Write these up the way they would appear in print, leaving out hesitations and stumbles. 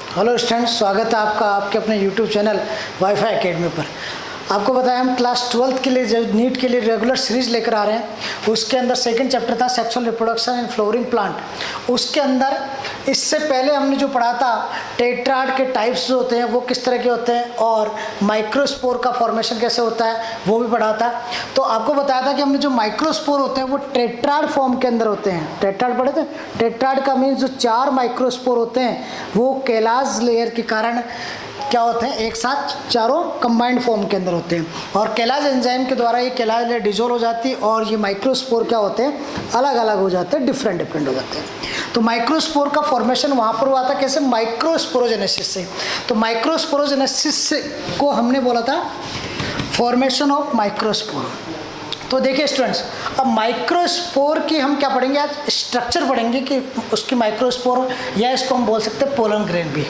Hello students, स्वागत है आपका आपके अपने यूट्यूब चैनल वाईफाई एकेडमी पर। आपको बताया हम क्लास 12th के लिए जो नीट के लिए रेगुलर सीरीज लेकर आ रहे हैं, उसके अंदर सेकंड चैप्टर था sexual reproduction in flowering plant. उसके अंदर इससे पहले हमने जो पढ़ा था टेट्राड के टाइप्स जो होते हैं वो किस तरह के होते हैं और माइक्रोस्पोर का फॉर्मेशन कैसे होता है वो भी पढ़ा था। तो आपको बताया था कि हमने जो माइक्रोस्पोर होते हैं वो टेट्राड फॉर्म के अंदर होते हैं। टेट्राड पढ़े थे। टेट्राड का मीन्स जो 4 माइक्रोस्पोर होते हैं वो कैलाज लेयर के कारण क्या होते हैं, एक साथ चारों कंबाइंड फॉर्म के अंदर होते हैं और कैलाज एंजाइम के द्वारा ये कैलाज लेयर डिजोल्व हो जाती है और ये माइक्रोस्पोर क्या होते हैं, अलग अलग हो जाते हैं, डिफरेंट हो जाते हैं। तो माइक्रोस्पोर का फॉर्मेशन वहाँ पर हुआ था कैसे, माइक्रोस्पोरोजेनेसिस से। तो माइक्रोस्पोरोजेनेसिस को हमने बोला था फॉर्मेशन ऑफ माइक्रोस्पोर। तो देखिए स्टूडेंट्स, अब माइक्रोस्पोर की हम क्या पढ़ेंगे, आज स्ट्रक्चर पढ़ेंगे कि उसकी माइक्रोस्पोर या इसको हम बोल सकते हैं पोलन ग्रेन भी,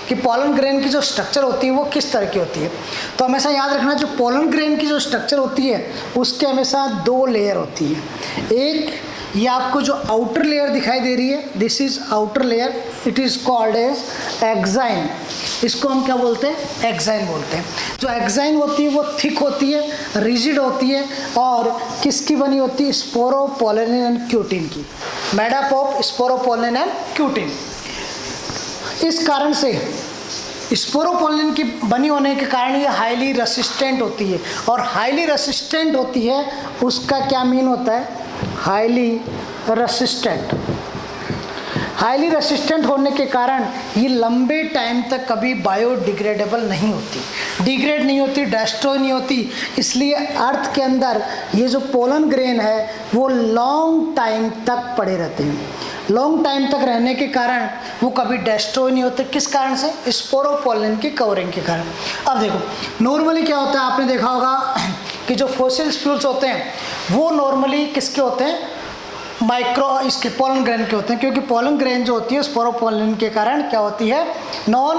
कि पोलन ग्रेन की जो स्ट्रक्चर होती है वो किस तरह की होती है। तो हमेशा याद रखना, जो पोलन ग्रेन की जो स्ट्रक्चर होती है उसके हमेशा 2 लेयर होती है। एक ये आपको जो आउटर लेयर दिखाई दे रही है, this is outer layer, it is called as exine. इसको हम क्या बोलते हैं, एक्साइन बोलते हैं। जो एक्साइन होती है वो थिक होती है, रिजिड होती है और किसकी बनी होती है, स्पोरोपोलिन एंड क्यूटिन की, made up of sporopollenin and cutin. इस कारण से स्पोरोपोलिन की बनी होने के कारण ये हाईली रेसिस्टेंट होती है और हाईली रेसिस्टेंट होती है उसका क्या मीन होता है, हाईली रेसिस्टेंट। हाईली रेसिस्टेंट होने के कारण ये लंबे टाइम तक कभी बायोडिग्रेडेबल नहीं होती, डिग्रेड नहीं होती, डेस्ट्रॉय नहीं होती। इसलिए अर्थ के अंदर ये जो पोलन ग्रेन है वो लॉन्ग टाइम तक पड़े रहते हैं। लॉन्ग टाइम तक रहने के कारण वो कभी डेस्ट्रॉय नहीं होते। किस कारण से, स्पोरोपोलिन की कवरिंग के कारण। अब देखो नॉर्मली क्या होता है, आपने देखा होगा कि जो फॉसिल फ्यूल्स होते हैं वो नॉर्मली किसके होते हैं, इसके पोलन ग्रेन के होते हैं, क्योंकि पोलन ग्रेन जो होती है स्पोरोपोलिन के कारण क्या होती है, नॉन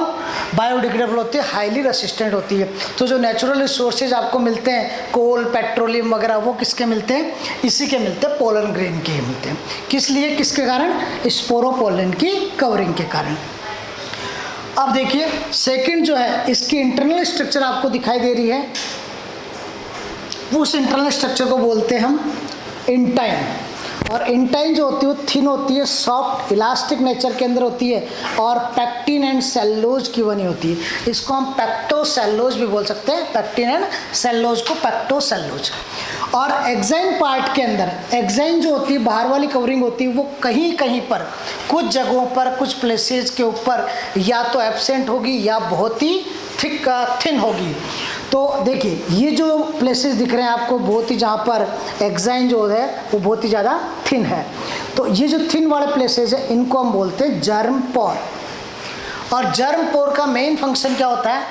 बायोडिग्रेडेबल होती है, हाईली रेसिस्टेंट होती है। तो जो नेचुरल रिसोर्सेज आपको मिलते हैं, कोल, पेट्रोलियम वगैरह, वो किसके मिलते हैं, इसी के मिलते हैं, पोलन ग्रेन के मिलते हैं। किस लिए, किसके कारण, स्पोरोपोलिन की कवरिंग के कारण। अब देखिए सेकंड जो है, इसकी इंटरनल स्ट्रक्चर आपको दिखाई दे रही है, उस इंटरनल स्ट्रक्चर को बोलते हैं हम इंटाइन। और इंटाइन जो होती है वो थिन होती है, सॉफ्ट इलास्टिक नेचर के अंदर होती है और पैक्टिन एंड सेल्यूलोज की बनी होती है। इसको हम पैक्टोसेल्यूलोज भी बोल सकते हैं, पैक्टिन एंड सेल्यूलोज को पैक्टोसेल्यूलोज। और एक्साइन पार्ट के अंदर एक्साइन जो होती है, बाहर वाली कवरिंग होती है, वो कहीं कहीं पर, कुछ जगहों पर, कुछ प्लेसेस के ऊपर या तो एब्सेंट होगी या बहुत ही थिन होगी। तो देखिए ये जो प्लेसेस दिख रहे हैं आपको, बहुत ही जहाँ पर एक्साइन जो है वो बहुत ही ज़्यादा थिन है। तो ये जो थिन वाले प्लेसेस है इनको हम बोलते हैं जर्म पोर। और जर्म पोर का मेन फंक्शन क्या होता है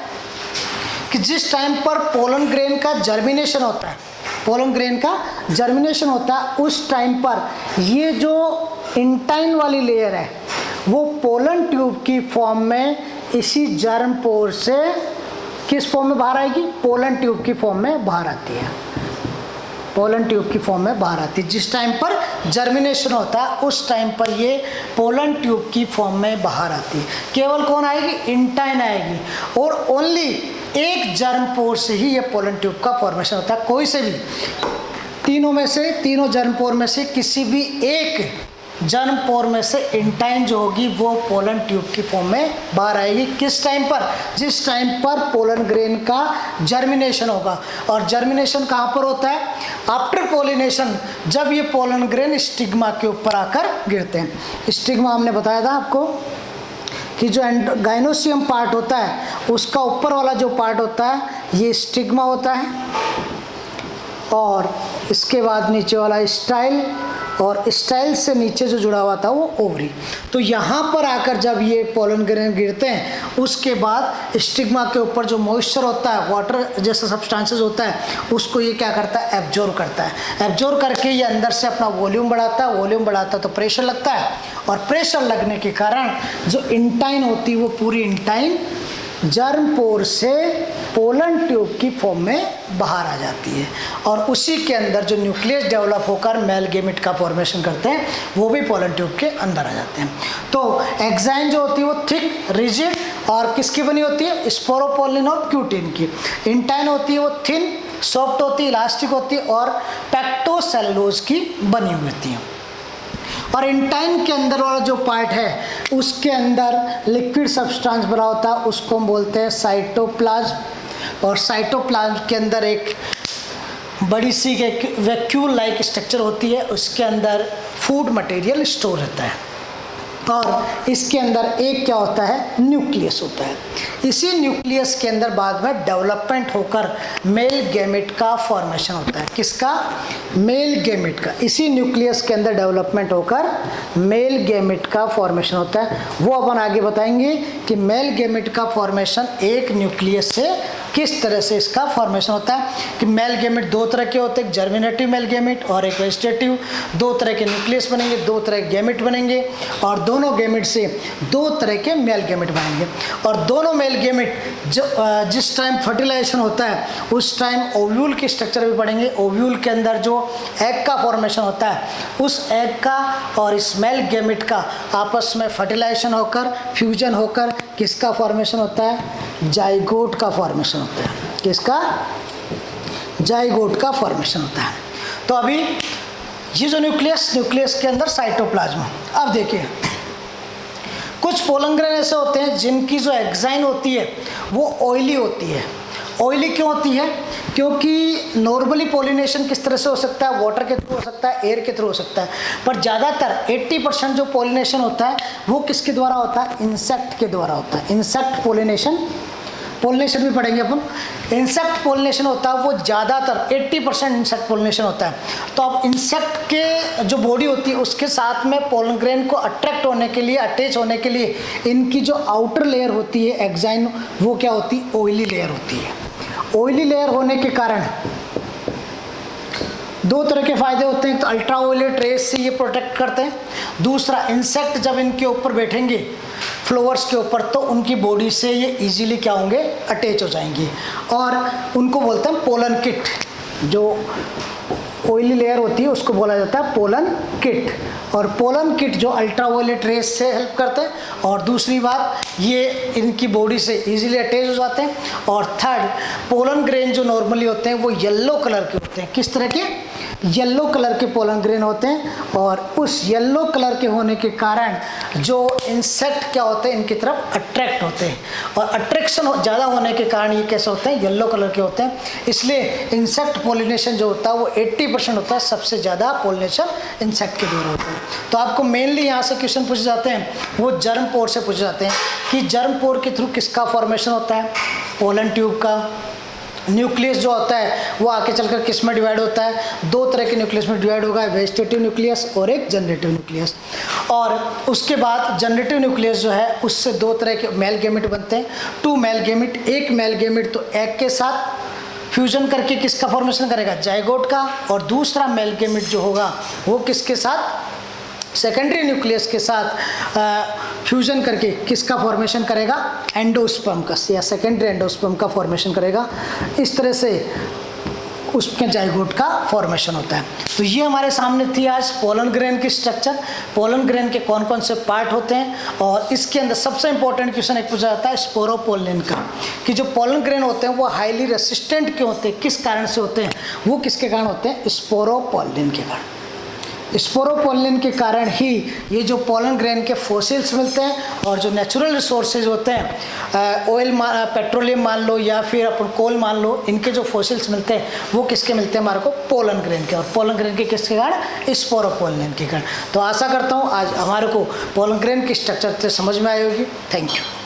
कि जिस टाइम पर पोलन ग्रेन का जर्मिनेशन होता है, पोलन ग्रेन का जर्मिनेशन होता है, उस टाइम पर ये जो इंटाइन वाली लेयर है वो पोलन ट्यूब की फॉर्म में इसी जर्म पोर से किस फॉर्म में बाहर आएगी, पोलन ट्यूब की फॉर्म में बाहर आती है, पोलन ट्यूब की फॉर्म में बाहर आती है। जिस टाइम पर जर्मिनेशन होता है उस टाइम पर ये पोलन ट्यूब की फॉर्म में बाहर आती है। केवल कौन आएगी, इंटाइन आएगी और ओनली एक जर्म पोर से ही ये पोलन ट्यूब का फॉर्मेशन होता है। कोई से भी तीनों जर्म पोर में से किसी भी एक जर्म पोर में से इंटाइन जो होगी वो पोलन ट्यूब की फॉर्म में बाहर आएगी। किस टाइम पर, जिस टाइम पर पोलन ग्रेन का जर्मिनेशन होगा। और जर्मिनेशन कहाँ पर होता है, आफ्टर पोलिनेशन, जब ये पोलन ग्रेन स्टिग्मा के ऊपर आकर गिरते हैं। स्टिग्मा हमने बताया था आपको कि जो गाइनोसियम पार्ट होता है उसका ऊपर वाला जो पार्ट होता है ये स्टिग्मा होता है और इसके बाद नीचे वाला स्टाइल, और स्टाइल से नीचे जो जुड़ा हुआ था वो ओवरी। तो यहाँ पर आकर जब ये पोलन ग्रेन गिरते हैं उसके बाद स्टिग्मा के ऊपर जो मॉइस्चर होता है, वाटर जैसा सब्सटेंसेस होता है, उसको ये क्या करता है, एब्जॉर्ब करता है। एब्जॉर्ब करके ये अंदर से अपना वॉल्यूम बढ़ाता है, वॉल्यूम बढ़ाता है तो प्रेशर लगता है और प्रेशर लगने के कारण जो इंटाइन होती है वो पूरी इंटाइन जर्म पोर से पोलन ट्यूब की फॉर्म में बाहर आ जाती है और उसी के अंदर जो न्यूक्लियस डेवलप होकर मेल गेमेट का फॉर्मेशन करते हैं वो भी पोलन ट्यूब के अंदर आ जाते हैं। तो एक्साइन जो होती है वो थिक, रिजिड और किसकी बनी होती है, स्पोरोपोलिन और क्यूटिन की। इंटाइन होती है वो थिन, सॉफ्ट होती है, इलास्टिक होती है और पैक्टोसेलुलोज की बनी हुई होती है। और इंटाइन के अंदर वाला जो पार्ट है उसके अंदर लिक्विड सब्सटेंस भरा होता है, उसको हम बोलते हैं साइटोप्लाज्म। और साइटोप्लाज्म के अंदर एक बड़ी सी एक वैक्यूल लाइक स्ट्रक्चर होती है, उसके अंदर फूड मटेरियल स्टोर रहता है और इसके अंदर एक क्या होता है, न्यूक्लियस होता है। इसी न्यूक्लियस के अंदर बाद में डेवलपमेंट होकर मेल गैमेट का फॉर्मेशन होता है। किसका, मेल गैमेट का। इसी न्यूक्लियस के अंदर डेवलपमेंट होकर मेल गैमेट का फॉर्मेशन होता है। वो अपन आगे बताएंगे कि मेल गैमेट का फॉर्मेशन एक न्यूक्लियस से किस तरह से इसका फॉर्मेशन होता है। कि मेल गैमेट दो तरह के होते हैं, एक जर्मिनेटिव मेल गैमेट और एक वेजिटेटिव। दो तरह के न्यूक्लियस बनेंगे, दो तरह के गैमेट बनेंगे और दोनों गैमेट से दो तरह के मेल गैमेट बनेंगे। और दोनों मेल गैमेट जिस टाइम फर्टिलाइजेशन होता है उस टाइम ओव्यूल की स्ट्रक्चर भी पढ़ेंगे। ओव्यूल के अंदर जो एग का फॉर्मेशन होता है उस एग का और इस मेल गैमेट का आपस में फर्टिलाइजेशन होकर फ्यूजन होकर किसका फॉर्मेशन होता है, जाइगोट का फॉर्मेशन होता है। किसका, जाइगोट का फॉर्मेशन होता है। तो अभी ये जो न्यूक्लियस के अंदर साइटोप्लाज्म। अब देखिए कुछ पोलन ग्रेन ऐसे होते हैं जिनकी जो एक्साइन होती है वो ऑयली होती है। ऑयली क्यों होती है, क्योंकि नॉर्मली पोलिनेशन किस तरह से हो सकता है, वाटर के थ्रू हो सकता है, एयर के थ्रू हो सकता है, पर ज़्यादातर 80% जो पोलिनेशन होता है वो किसके द्वारा होता है, इंसेक्ट के द्वारा होता है। इंसेक्ट पोलिनेशन भी पढ़ेंगे अपन। इंसेक्ट पोलिनेशन होता है वो ज़्यादातर 80% इंसेक्ट पोलिनेशन होता है। तो अब इंसेक्ट के जो बॉडी होती है उसके साथ में पोलन ग्रेन को अट्रैक्ट होने के लिए, अटैच होने के लिए इनकी जो आउटर लेयर होती है एक्साइन, वो क्या होती है, ऑयली लेयर होती है। ऑयली लेयर होने के कारण दो तरह के फायदे होते हैं। तो अल्ट्रा वायलेट रेस से ये प्रोटेक्ट करते हैं। दूसरा, इंसेक्ट जब इनके ऊपर बैठेंगे फ्लावर्स के ऊपर तो उनकी बॉडी से ये इजीली क्या होंगे, अटैच हो जाएंगे और उनको बोलते हैं पोलन किट। जो ऑयली लेयर होती है उसको बोला जाता है पोलन किट। और पोलन किट जो अल्ट्रा वायलेट रेस से हेल्प करते हैं और दूसरी बात ये इनकी बॉडी से इजीली अटैच हो जाते हैं। और थर्ड, पोलन ग्रेन जो नॉर्मली होते हैं वो येलो कलर के होते हैं। किस तरह के, येलो कलर के पोलन ग्रेन होते हैं और उस येलो कलर के होने के कारण जो इंसेक्ट क्या होते हैं इनकी तरफ अट्रैक्ट होते हैं और अट्रैक्शन ज़्यादा होने के कारण ये कैसे होते हैं, येलो कलर के होते हैं। इसलिए इंसेक्ट पोलिनेशन जो होता है वो 80% होता है, सबसे ज़्यादा पोलिनेशन इंसेक्ट के द्वारा होता है। तो आपको मेनली यहाँ से क्वेश्चन पूछे जाते हैं वो जर्म पोर से पूछे जाते हैं कि जर्म पोर के थ्रू किसका फॉर्मेशन होता है, पोलन ट्यूब का। न्यूक्लियस जो होता है वो आके चलकर किस में डिवाइड होता है, दो तरह के न्यूक्लियस में डिवाइड होगा, वेजिटेटिव न्यूक्लियस और एक जनरेटिव न्यूक्लियस। और उसके बाद जनरेटिव न्यूक्लियस जो है उससे दो तरह के मेल गैमेट बनते हैं, टू मेल गैमेट। एक मेल गैमेट तो एग के साथ फ्यूजन करके किसका फॉर्मेशन करेगा, जाइगोट का। और दूसरा मेल गैमेट जो होगा वो किसके साथ, सेकेंडरी न्यूक्लियस के साथ फ्यूजन करके किसका फॉर्मेशन करेगा, एंडोस्पर्म का, या सेकेंडरी एंडोस्पर्म का फॉर्मेशन करेगा। इस तरह से उसके जाइगोट का फॉर्मेशन होता है। तो ये हमारे सामने थी आज पोलन ग्रेन की स्ट्रक्चर, पोलन ग्रेन के कौन कौन से पार्ट होते हैं। और इसके अंदर सबसे इंपॉर्टेंट क्वेश्चन एक पूछा जाता है स्पोरोपोलिन का, कि जो पोलन ग्रेन होते हैं वो हाईली रेसिस्टेंट क्यों होते हैं, किस कारण से होते हैं, वो किसके कारण होते हैं, स्पोरोपोलिन के कारण। स्पोरोपोलिन के कारण ही ये जो पोलन ग्रेन के फॉसिल्स मिलते हैं और जो नेचुरल रिसोर्सेज होते हैं, ऑयल पेट्रोलियम मान लो या फिर अपन कोल मान लो, इनके जो फॉसिल्स मिलते हैं वो किसके मिलते हैं हमारे को, पोलन ग्रेन के। और पोलन ग्रेन के किसके कारण, स्पोरोपोलिन के कारण। तो आशा करता हूँ आज हमारे को पोलन ग्रेन की स्ट्रक्चर से समझ में आई होगी। Thank you.